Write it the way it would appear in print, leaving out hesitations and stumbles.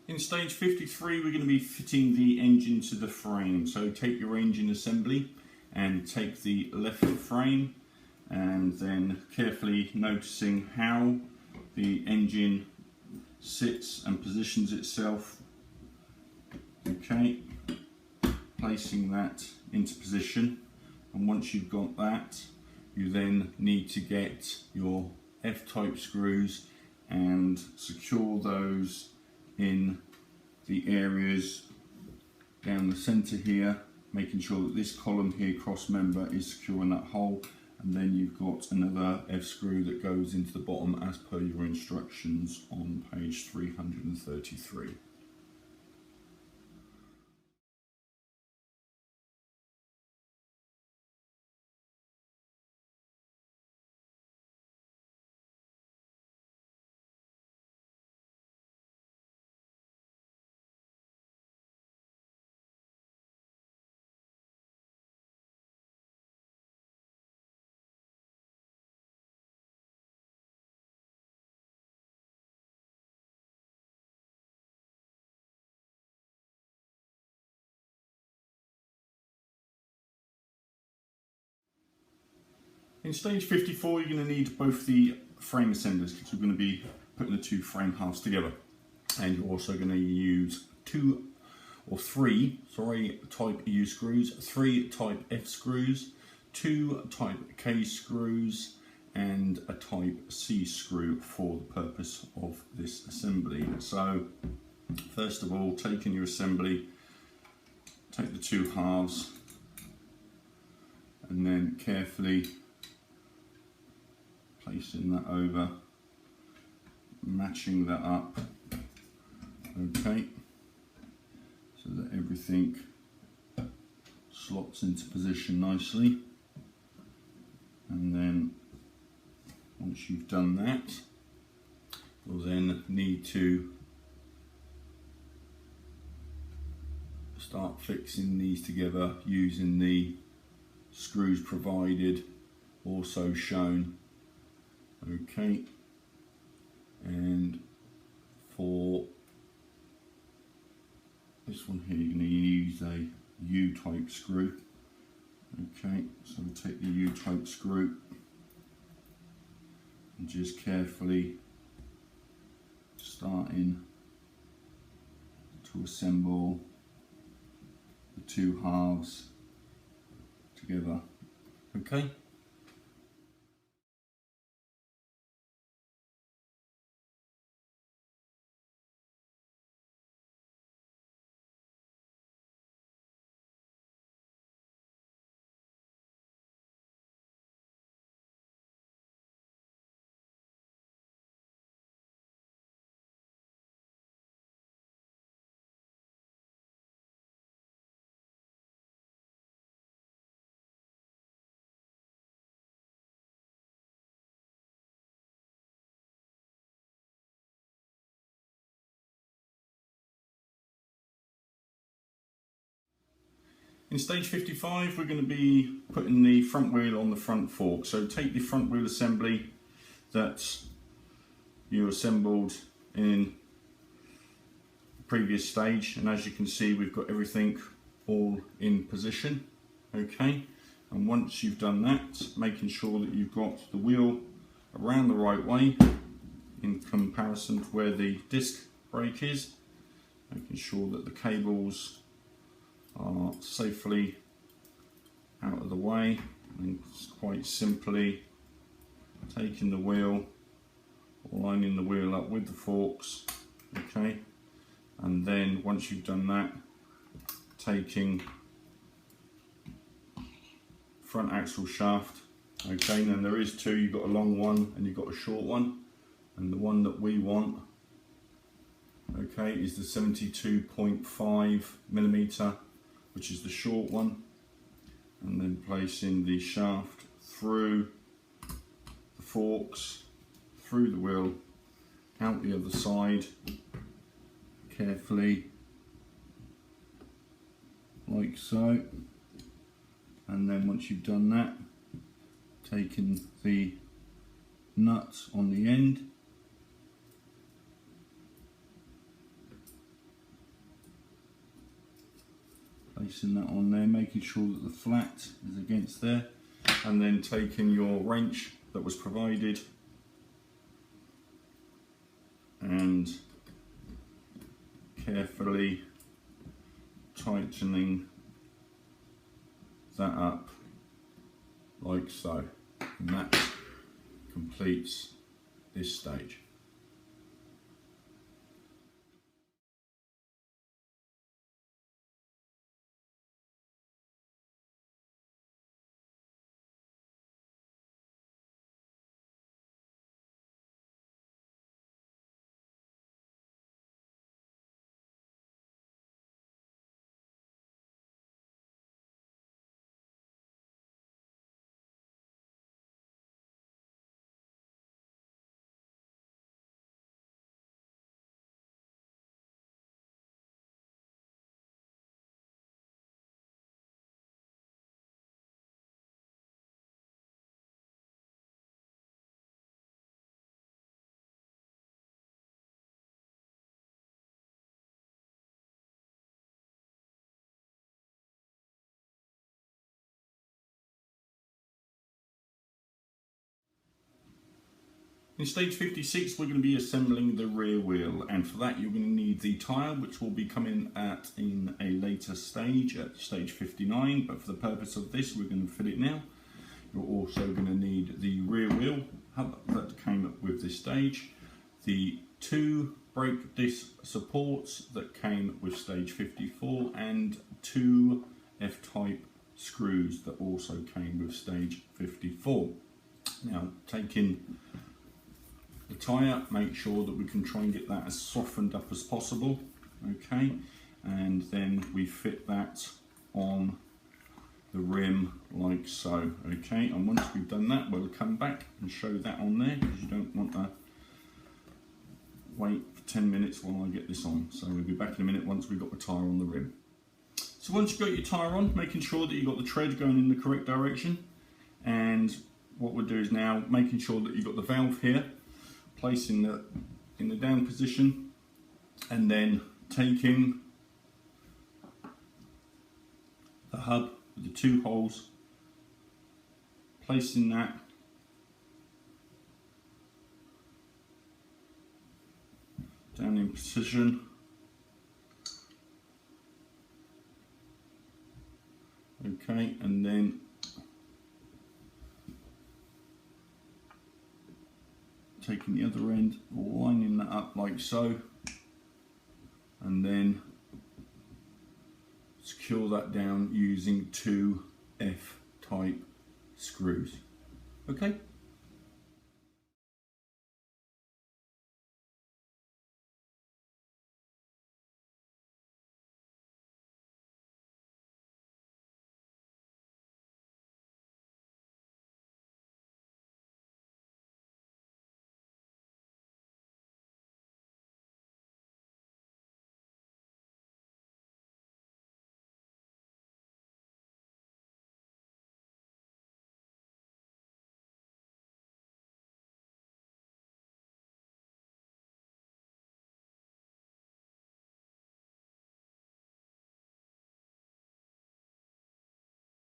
In stage 53 we're going to be fitting the engine to the frame. So take your engine assembly and take the left frame and then carefully noticing how the engine sits and positions itself. Okay, placing that into position, and once you've got that you then need to get your F-type screws and secure those in the areas down the center here, making sure that this column here cross member is secure in that hole, and then you've got another F screw that goes into the bottom as per your instructions on page 333. In stage 54 you're going to need both the frame assemblies because we're going to be putting the two frame halves together, and you're also going to use three type U screws, 3 type F screws, 2 type K screws and a type C screw for the purpose of this assembly. So first of all, taking your assembly, take the 2 halves and then carefully placing that over, matching that up, okay, so that everything slots into position nicely. And then once you've done that, you'll then need to start fixing these together using the screws provided, also shown. Okay, and for this one here you're going to use a U-type screw. Okay, so we'll take the U-type screw and just carefully starting to assemble the 2 halves together. Okay. In stage 55 we're going to be putting the front wheel on the front fork. So take the front wheel assembly that you assembled in the previous stage, and as you can see we've got everything all in position. Okay, and once you've done that, making sure that you've got the wheel around the right way in comparison to where the disc brake is, making sure that the cables are safely out of the way, and quite simply taking the wheel, lining the wheel up with the forks, okay, and then once you've done that, taking front axle shaft, okay, and there is 2, you've got a long one and you've got a short one, and the one that we want, okay, is the 72.5mm, which is the short one, and then placing the shaft through the forks, through the wheel, out the other side, carefully, like so, and then once you've done that, taking the nuts on the end, placing that on there, making sure that the flat is against there, and then taking your wrench that was provided and carefully tightening that up like so, and that completes this stage. In stage 56 we're going to be assembling the rear wheel, and for that you're going to need the tyre, which will be coming in a later stage at stage 59, but for the purpose of this we're going to fit it now. You're also going to need the rear wheel hub that came up with this stage, the 2 brake disc supports that came with stage 54, and 2 F-type screws that also came with stage 54. Now, taking the tyre, make sure that we can try and get that as softened up as possible, okay, and then we fit that on the rim like so, okay, and once we've done that we'll come back and show that on there, because you don't want to wait for 10 minutes while I get this on. So we'll be back in a minute once we've got the tyre on the rim. So once you've got your tyre on, making sure that you've got the tread going in the correct direction, and what we'll do is now making sure that you've got the valve here, placing that in the down position, and then taking the hub with the 2 holes, placing that down in position, okay, and then taking the other end, lining that up like so, and then secure that down using 2 F-type screws. Okay.